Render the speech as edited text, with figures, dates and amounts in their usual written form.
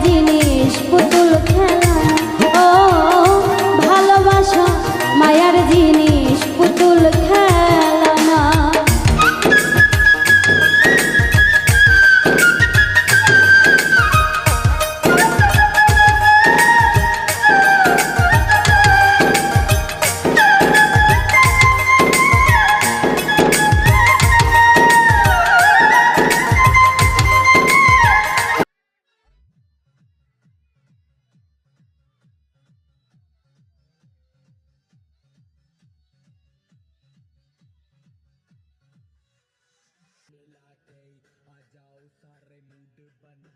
জিনিস পুতুল খেলা ও ভালোবাসা মায়ার জিনিস পুতুল খেলা না। मिलाते आ जाओ सारे मूड बना